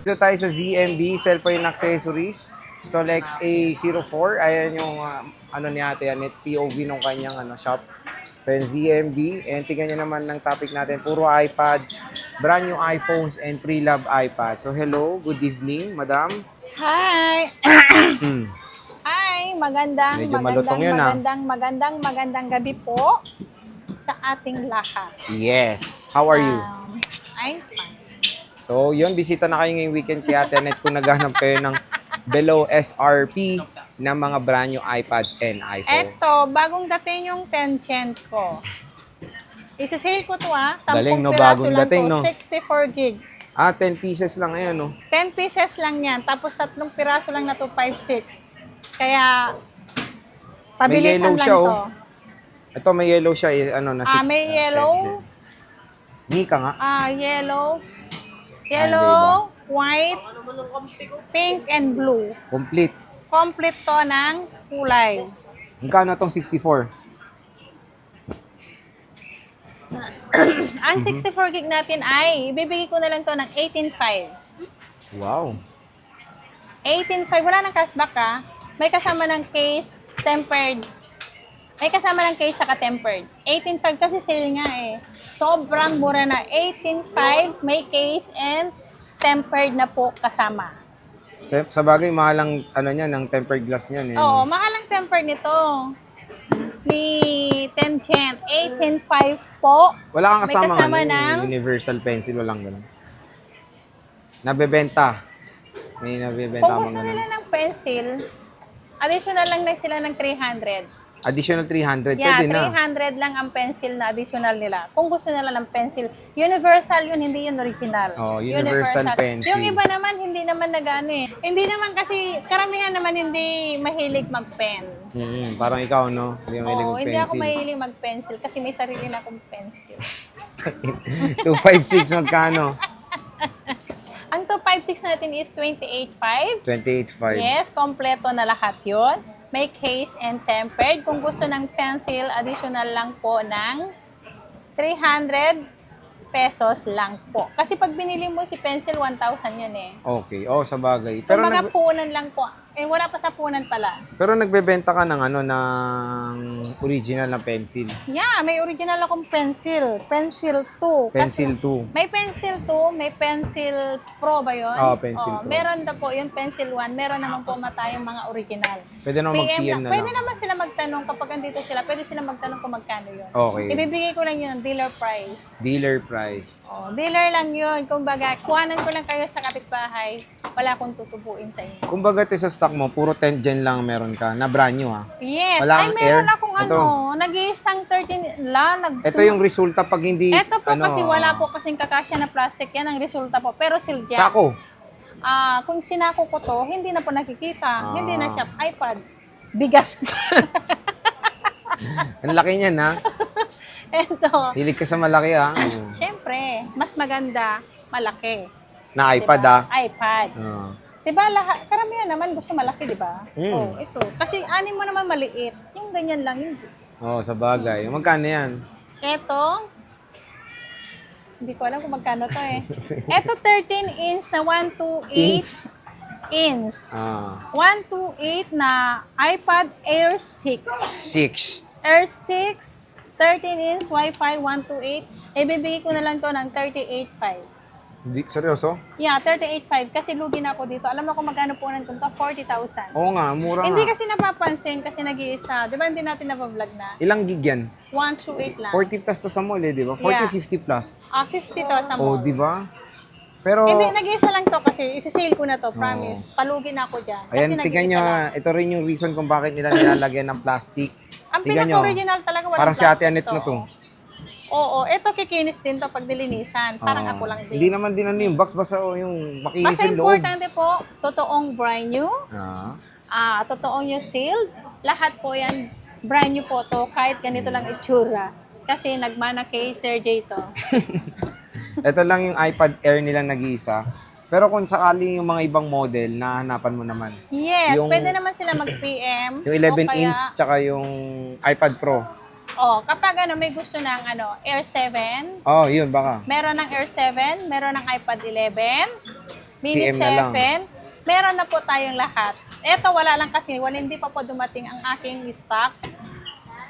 Dito tayo sa ZMB, Cellphone Accessories. Stall XA04. Ayan yung ano ni Ate Anet, POV nung kanyang shop. So yung ZMB. And tingnan nyo naman ng topic natin. Puro iPads, brand new iPhones, and pre-love iPads. So hello, good evening, madam. Hi! Hi! Medyo malutong yun, magandang gabi po sa ating lahat. Yes. How are you? I'm fine. So, yun, bisita na kayo ngayong weekend kay Ate Anet kung naghahanap kayo ng below SRP na mga brand new iPads and iPhones. Eto, bagong dating yung 10 Gen ko. Isisale ko to 10 Galing, no? piraso Bagong lang dating, to, no? 64 gig. 10 pieces lang ngayon, no? 10 pieces lang yan, tapos 3 piraso lang na to, 5.6. Kaya, pabilisan yellow lang siya, to. oh. Ito, may yellow siya, na 6. May yellow. Nika nga. Yellow, diba? white, pink, and blue. Complete. Complete to ng kulay. Magkano itong 64? Ang 64 gig natin ay, ibibigay ko na lang to ng 18.5. Wow. 18.5, wala nang cashback ha. May kasama ng case, tempered. May kasama ng case saka tempered. 18.5 kasi sale nga eh. Sobrang mura na. 18.5, may case and tempered na po kasama. Sa bagay, mahalang ng tempered glass niyan. Oo, mahal ang tempered nito. Ni 10 Gen, 18.5 po. Wala kang May kasama, kasama ng universal pencil, walang ganun. Nabebenta. May nabebenta Kung mo gusto ganun. nila ng pencil, additional lang sila ng 300. Additional 300, Yeah, pwede na. 300 lang ang pencil na additional nila. Kung gusto nila ng pencil, universal yun, hindi yun original. Oh, universal pencil. Yung iba naman, hindi naman nagano eh. Hindi naman kasi, karamihan naman hindi mahilig mag-pen. Parang ikaw, no? Hindi mo Oo, mahilig hindi ako mag-pencil. mahilig mag-pencil kasi may sarili na akong pencil. 256, magkano? Ang 256 natin is 28.5. 28.5. Yes, kompleto na lahat yon. May case and tempered. Kung gusto ng pencil, additional lang po ng 300 pesos lang po. Kasi pag binili mo si pencil, 1,000 yun eh. Okay, sa bagay. Pero punan lang po. Wala pa sa punan pala. Pero nagbebenta ka ng ng original na pencil. Yeah, may original akong pencil. Pencil 2. Pencil 2. May pencil 2, may pencil pro ba yun? Pencil Pro. Meron na po yung pencil 1. Meron naman po tayong mga original. Pwede naman mag-PM na Pwede lang. naman sila magtanong kapag andito sila. Pwede sila magtanong kung magkano yun. Okay. Ibibigay ko lang yun ng dealer price. Dealer price. Dealer lang yun. Kumbaga, kuhanan ko lang kayo sa kapitbahay. Wala akong tutubuin sa inyo. Kumbaga, sa stock mo, puro 10 gen lang meron ka, na brand new ha. Yes. Wala kang Meron air? akong Ito. nag-iisang 13 Ito yung resulta pag hindi, Ito po kasi wala po kasing kakasya na plastic. Yan ang resulta po. Pero silja. Sako. Kung sinako ko to, hindi na po nakikita. Hindi na siya iPad. Bigas. Ang laki niyan ha. Ito. Hilig ka sa malaki ha. Siyempre, mas maganda, malaki. Na iPad ha. iPad. Diba, karamihan naman gusto malaki, diba? Ito. Kasi anin mo naman maliit. Yung ganyan lang yun. Sa bagay. Magkano yan? Ito, hindi ko alam kung magkano to eh. Ito, 13 inch na 128 inch. 128 na iPad Air 6. 6. Air 6, 13 inch, Wi-Fi 128. Ibibigay ko na lang to ng 38.5. Seryoso? Yeah, 38.5 kasi lugi na ako dito. Alam mo kung magkano po nandun to? 40,000. Oo nga, mura Hindi nga. kasi napapansin kasi nag-iisa. Di ba hindi natin nabablog na? Ilang gig yan? 128 lang. 40 plus to sa mall di ba? 40, Yeah. 50 plus. 50 to sa mall. Di ba? Pero, Hindi, nag-iisa lang to kasi isi-sale ko na to, promise. Palugi na ako dyan. Kasi ayan, tignan nyo, lang. ito rin yung reason kung bakit nila nilalagyan ng plastic. Ang Tignan nyo. pinaka-original talaga walang Parang si Ate plastic Anet na to. Oo, ito kikinis din to pag dilinisan. Parang ako lang din. Hindi naman din yung box, basta yung makinis Basta yung loob. importante po, totoong brand new. Totoong yung sealed. Lahat po yan, brand new po to, kahit ganito lang itsura. Kasi nagmana kay Sir J to. Ito lang yung iPad Air nila nag-iisa. Pero kung sakaling yung mga ibang model, nahanapan mo naman. Yes, Yung- pwede naman sila mag-PM. Yung 11 o kaya, inch, tsaka yung iPad Pro. Kapag may gusto ng Air 7, Yun baka. meron ng Air 7, meron ng iPad 11, Mini PM na lang. 7. Meron na po tayong lahat. Eto, wala lang kasi, hindi pa po dumating ang aking stock.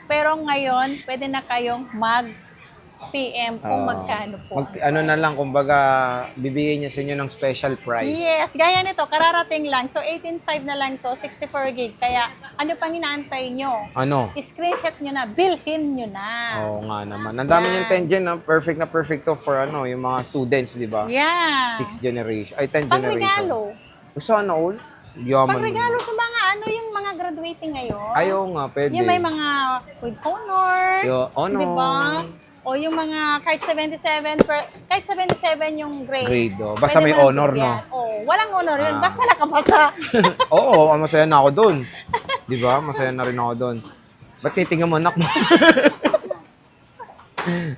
Pero ngayon, pwede na kayong mag-PM kung magkano po. Ano na lang, kumbaga, bibigyan niya sa inyo ng special price. Yes, gaya nito, kararating lang. So, 18.5 na lang to, 64 gig. Kaya, ano pang inaantay nyo? Ano? Screenshot nyo na, bilhin nyo na. Oo nga naman. Ang dami Yan. niyang 10 gen, na perfect to for yung mga students, di ba? Yeah. 6th generation, ay 10th generation. Pang-regalo. Sana all? Yaman. Pang-regalo sa mga yung mga graduating ngayon. Ayaw nga, pwede. Yung may mga with honor. Honor. Di ba? O yung mga kahit 77 yung grades. Grade, oh. Basta pwede may mo nang honor, bigyan. no? Oh, walang honor yun. Basta nakapasa. Oo, masaya na ako doon. Di ba? Masaya na rin ako doon. Ba't titingnan mo, anak mo?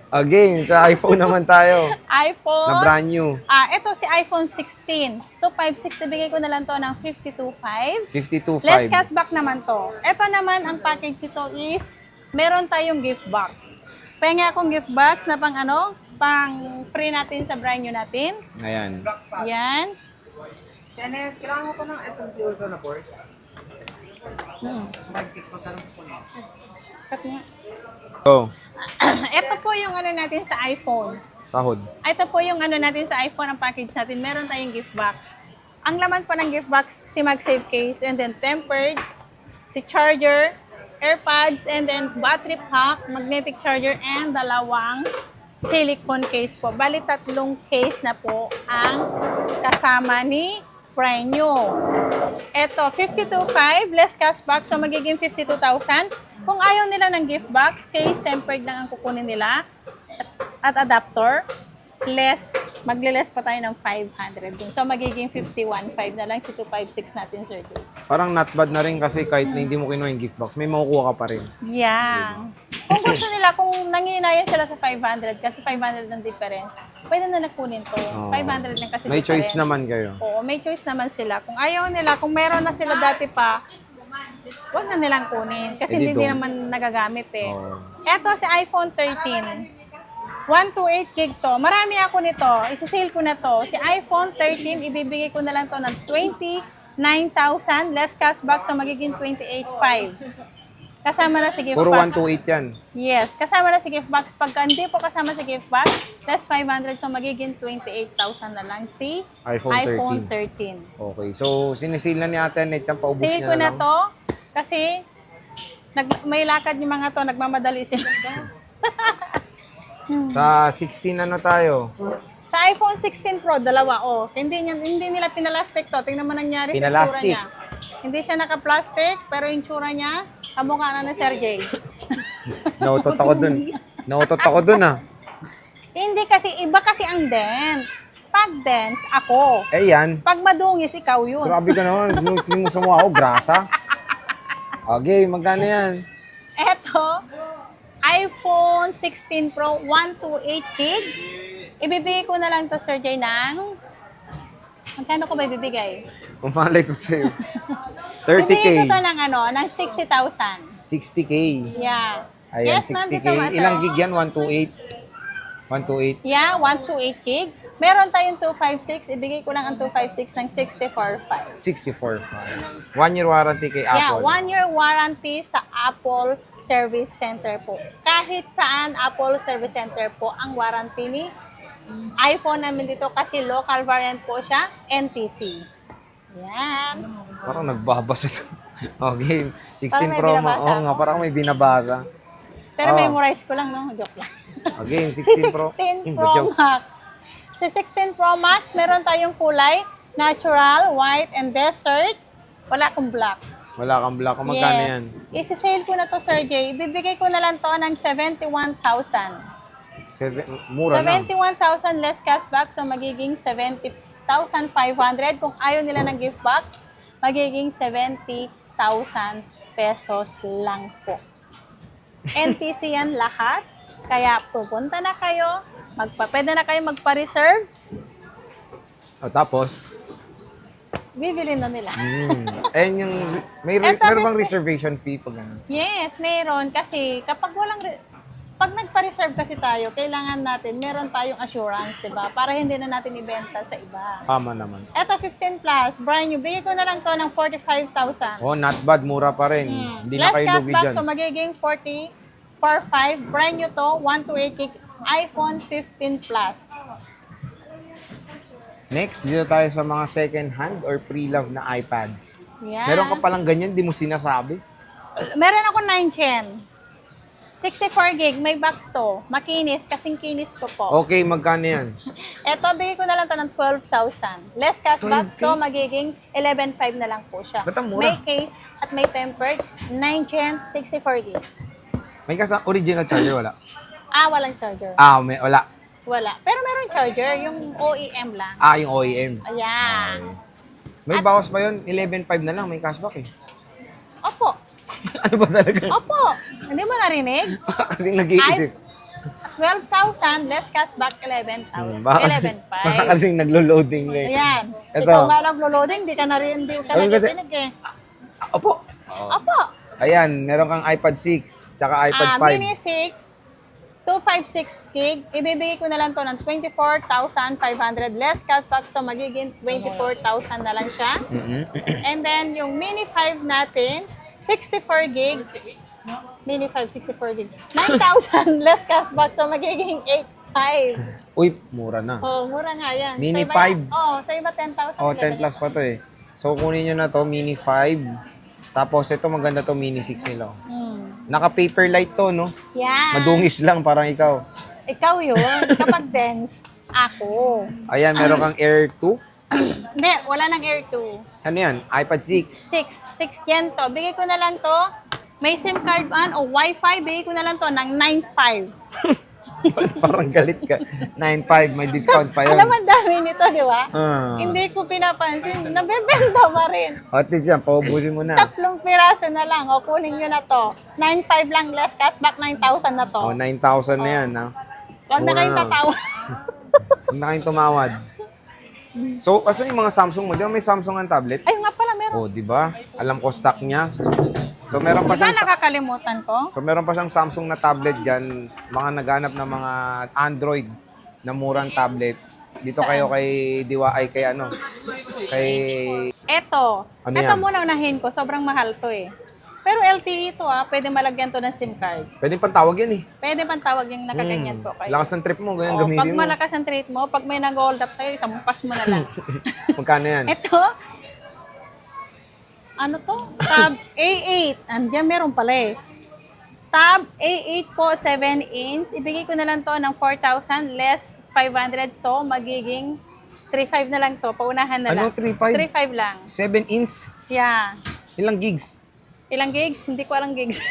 Again, sa iPhone naman tayo. iPhone. Na brand new. Ito si iPhone 16. 256, ibigay ko na lang to ng 52.5. 52.5. Less cashback naman to. Ito naman, ang package ito is, meron tayong gift box. Pengen akong gift box na pang free natin sa brand new natin. Ayan. Yan. Kailangan ko pa ng SMT order na board. Hmm. 5-6, magkano po na? Cut nga. Go. Ito po yung natin sa iPhone. Sahod. Ito po yung natin sa iPhone, ang package natin. Meron tayong gift box. Ang laman po ng gift box, si MagSafe case, and then tempered, si charger, AirPods, and then battery pack, magnetic charger, and dalawang silicone case po. Bali, 3 case na po ang kasama ni Prenyo. Ito, 52.5, less cashback, so magiging 52,000. Kung ayaw nila ng gift box, case tempered lang ang kukunin nila at adapter, magle-less pa tayo ng 500 dun. So, magiging 51.5 na lang si 256 natin, Sir Jay. Parang not bad na rin kasi kahit na hindi mo kinuha yung gift box, may makukuha ka pa rin. Yeah. Kung gusto nila, kung nangihinayan sila sa 500, kasi 500 ng difference, pwede na nakunin to. Oo. 500 lang kasi May choice difference. naman kayo. Oo, may choice naman sila. Kung ayaw nila, kung meron na sila dati pa, huwag na nilang kunin. Kasi Hindi hindi don't. naman nagagamit eh. Oo. Eto si iPhone 13. 128 gig to. Marami ako nito. Isisale ko na to. Si iPhone 13, ibibigay ko na lang to ng 29,000 less cashback, so magiging 28,500. Kasama na si gift Puro box. 128 yan. Yes, kasama na si gift box. Pagka hindi po kasama si gift box, less 500, so magiging 28,000 na lang si iPhone 13. Okay, so sinisale na ni Ate Annette yan, paubos Sale niya ko na na lang. to kasi may lakad yung mga to, nagmamadali sila. Sa 16 tayo? Sa iPhone 16 Pro, dalawa, Hindi nila pinalastic to. Tingnan mo nangyari sa Pinalastic. tsura niya. Hindi siya naka-plastic, pero yung tsura niya, kamukha na ni Sergey. Nautot ako dun. Nautot ako dun Hindi kasi, iba kasi ang dent. Pag dents, ako. Eh yan. Pag madungis, ikaw yun. Grabe ka naman. Nung sa mukha ako, grasa. Okay, magkano yan? Eto, iPhone 16 Pro 128 gig. Ibibigay ko na lang to, Sir Jay, ng... Magkano ko ba ibibigay? Umalay ko sa'yo. Ibibigay ko 30K. to ng 60,000. 60K. Yeah. Ayan, Yes, ma'am, 60K. dito, ma'am, sir. Ilang gig yan? 128? 128? Yeah, 128 gig. Meron tayong 256. Ibigay ko lang ang 256 ng 64.5. 64.5. 1 year warranty kay Yeah, Apple. 1 year warranty sa Apple Service Center po. Kahit saan Apple Service Center po ang warranty ni iPhone namin dito kasi local variant po siya, NTC. Yan. Parang nagbabasa. Okay. 16 Parang may Pro mo. binabasa Oo nga, ako. parang may binabasa. Pero Oh. memorize ko lang, no? Joke lang. Okay, Si 16 Pro. 16 Pro Joke. Max. Si 16 Pro Max, meron tayong kulay, natural, white, and desert. Wala akong black. Wala kang black. Kung magkano yan? Isi-sale ko na to, Sir Jay. Bibigay ko na lang to ng 71,000. Mura lang. 71,000 less cashback, so magiging 70,500. Kung ayaw nila ng gift box, magiging 70,000 pesos lang po. NTC yan lahat. Kaya pupunta na kayo, pwede na kayo magpa-reserve, O, tapos? bibili na nila. And yung, meron bang reservation fee pag ano? Yes, meron. Kasi kapag walang pag nagpa-reserve kasi tayo, kailangan natin, meron tayong assurance, di ba? Para hindi na natin ibenta sa iba. Tama naman. Eto, 15 plus, brand new. Bigay ko na lang to ng 45,000. Oh, not bad. Mura pa rin. Hindi na Less kayo lugi cashback, dyan. so magiging 40,4,500. Brand new to, 128 gig iPhone 15 Plus. Next, dito tayo sa mga second hand or pre-love na iPads. Yan. Meron ka palang ganyan, di mo sinasabi. Meron ako 9 Gen. 64 gig, may box to. Makinis, kasing kinis ko po. Okay, magkano yan? Eto, bigay ko na lang to ng 12,000. Less cashback, 12K? so magiging 11,500 na lang po siya. Ba't ang mura? May case at may tempered, 9 Gen, 64 gig. May original charger, wala? Walang charger. Wala. Wala. Pero meron charger, yung OEM lang. Yung OEM. Ayan. May bawas pa yun, 11.5 na lang, may cashback eh. Opo. Ano ba talaga? Opo. Hindi mo narinig? Kasi nag-iisip. 12,000, less cashback, 11,000. Baka 11,500. kasing naglo-loading na eh. Ayan. Ito. Ikaw nga naglo-loading, di ka na rin, di ka Ayun, kasi- nakikinig eh. Opo. Opo. Ayan, meron kang iPad 6, tsaka iPad 5. Mini 6, 256 gig. Ibibigay ko na lang to ng 24,500 less cashback, so magiging 24,000 na lang siya. And then, yung Mini 5 natin, 64 gig. Mini 5, 64 gig. 9,000 less cashback, so magiging 8,500. Uy, mura na. Oh, mura nga yan. Mini Sa iba 5? Sa iba 10,000. Oh, 10 plus pa to eh. So, kunin nyo na to, Mini 5. Tapos, ito maganda to, Mini 6 nila. Naka-paper light to, no? Yan. Madungis lang, parang ikaw. Ikaw yun. Kapag dense, ako. Ayan, meron kang Air 2. Hindi, wala nang Air 2. Ano yan? iPad 6. 6 yan to. Bigay ko na lang to. May SIM card o Wi-Fi, bigay ko na lang to ng 9,500. Parang galit ka. 9.5, may discount pa yun. Alam mo, ang dami nito, di ba? Ah. Hindi ko pinapansin. Nabebenta pa rin. At least yan, paubusin mo na. 3 piraso na lang. O, kunin nyo na to. 9,500 lang less cashback, 9,000 na to. Oh, 9,000 na yan, ha? Huwag na mura kayong na. tatawa. Huwag na kayong tumawad. So, asan yung mga Samsung mo? Di ba may Samsung ang tablet? Ayun nga pala, meron. Oh, di ba? Alam ko stock niya. So, meron pa Di ba siyang nakakalimutan ko? meron pa siyang Samsung na tablet diyan, mga naghanap ng mga Android na murang tablet. Dito kayo kay kay ano? Kay Eto. Ano Eto yan? muna unahin ko. Sobrang mahal to eh. Pero LTE to pwede malagyan to ng SIM card. pwedeng pantawag yan eh. Pwede pang tawag yung nakaganyan po kayo. Lakas ng trip mo, ganyan Pag gamitin mo. malakas ang treat mo, pag may nag-hold up sa'yo, isang pas mo na lang. Magkano yan? Ito, ano to? Tab A8. Andiyan meron pala eh. Tab A8 po, 7 inch. Ibigay ko na lang to ng 4,000 less 500. So, magiging 3,500 na lang to. Paunahan na Ano, lang. 3,500? 3,500 lang. 7 inch? Yeah. Ilang gigs? Ilang gigs? Hindi ko alam gigs.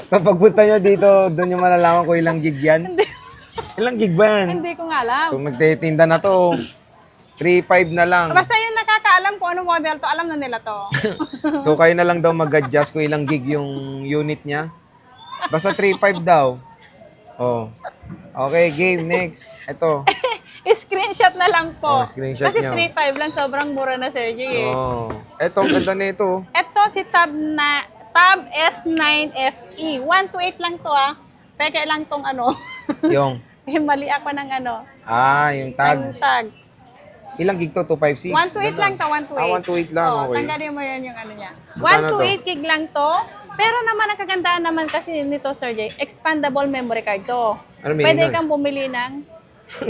So, pagpunta nyo dito, doon nyo malalaman kung ilang gig yan? Ilang gig ba yan? Hindi ko nga alam. Kung nagtitinda na to, 3,500 na lang. Basta yung nakakaalam kung ano model to, alam na nila to. So, kayo na lang daw mag-adjust kung ilang gig yung unit niya. Basta 3,500 daw. Oh. Okay, game. Next. Ito. Screenshot na lang po. Oh, screenshot Kasi nyo. 3,500 lang, sobrang mura na, Sergio eh. Oh. Ito, ang ganda nito. Ito si Tab S9 FE. 128 lang to Peke lang tong ano. Yung, Mali ako ng ano. yung tag. Ng tag. Ilang gig to? 256? 128 lang to, 128. 128 lang, okay. Tanggalin mo yun yung ano niya. Magkano to? 128 gig lang to. Pero naman, ang kagandaan naman kasi nito, Sir Jay, expandable memory card to. Ano meaning Pwede nun? kang bumili ng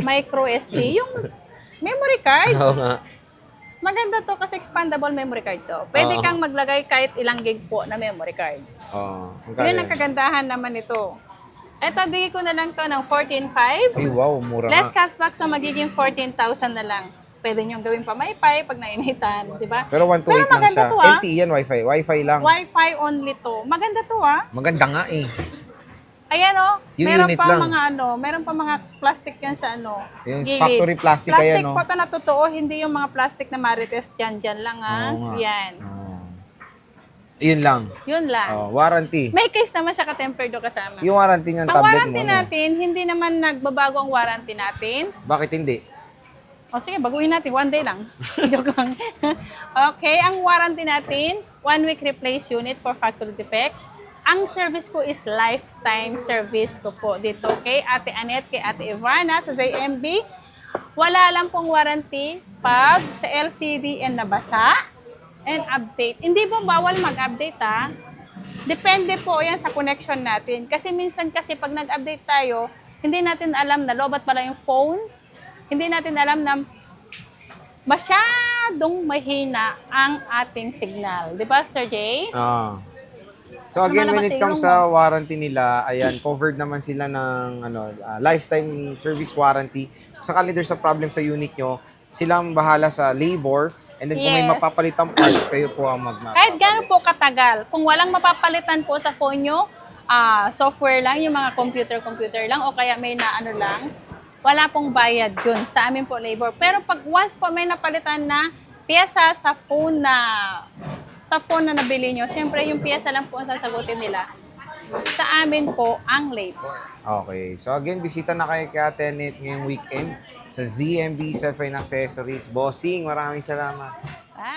micro SD. Yung memory card. Oo nga. Maganda to kasi expandable memory card to. Pwede kang maglagay kahit ilang gig po na memory card. Oh, Yun ang kagandahan naman nito. Eto, bigay ko na lang to ng 14,500. Ay, wow, mura Less nga. cashback sa magiging 14,000 na lang. Pwede nyo gawin pa maypay pag nainitan, di ba? Pero 128 lang maganda siya. to, LTE yan, Wi-Fi. Wi-Fi lang. Wi-Fi only to. Maganda to Maganda nga eh. Ayan Yung meron unit pa lang. mga meron pa mga plastic yan sa Yung gilid. factory plastic kaya, Plastic no? po to na totoo, hindi yung mga plastic na marites dyan lang Oo nga. Yan. Oh. Yun lang. Yun lang. Oh, warranty. May case naman siya ka-tempered do kasama. Yung warranty ng Ang tablet warranty mo. ano? natin, hindi naman nagbabago ang warranty natin. Bakit hindi? O sige, baguhin natin. 1 day lang. Joke lang. Okay, ang warranty natin, 1 week replace unit for factory defect. Ang service ko is lifetime service ko po dito kay Ate Anet, kay Ate Ivana sa ZMB. Wala lang pong warranty pag sa LCD and nabasa and update. Hindi po bawal mag-update ha. Depende po yan sa connection natin. Kasi minsan kasi pag nag-update tayo, hindi natin alam na lobat pala yung phone. Hindi natin alam na masyadong mahina ang ating signal. Di ba, Sir Jay? So again, when Lumalabas it sa comes ilong sa warranty nila, ayan, covered naman sila ng lifetime service warranty. Sakali there's a problem sa unit nyo, silang bahala sa labor. And then kung may Yes. mapapalitang parts, kayo po ang Kahit gano'n po katagal, kung walang mapapalitan po sa phone nyo, software lang, yung mga computer lang, o kaya may naano lang, wala pong bayad yun sa amin po labor. Pero pag once po may napalitan na pyesa sa phone na nabili nyo, syempre yung pyesa lang po ang sasagutin nila. Sa amin po ang labor. Okay. So again, bisita na kayo kay Ate Anet ngayong weekend sa ZMB Cellphone Accessories. Bossing, maraming salamat. Bye!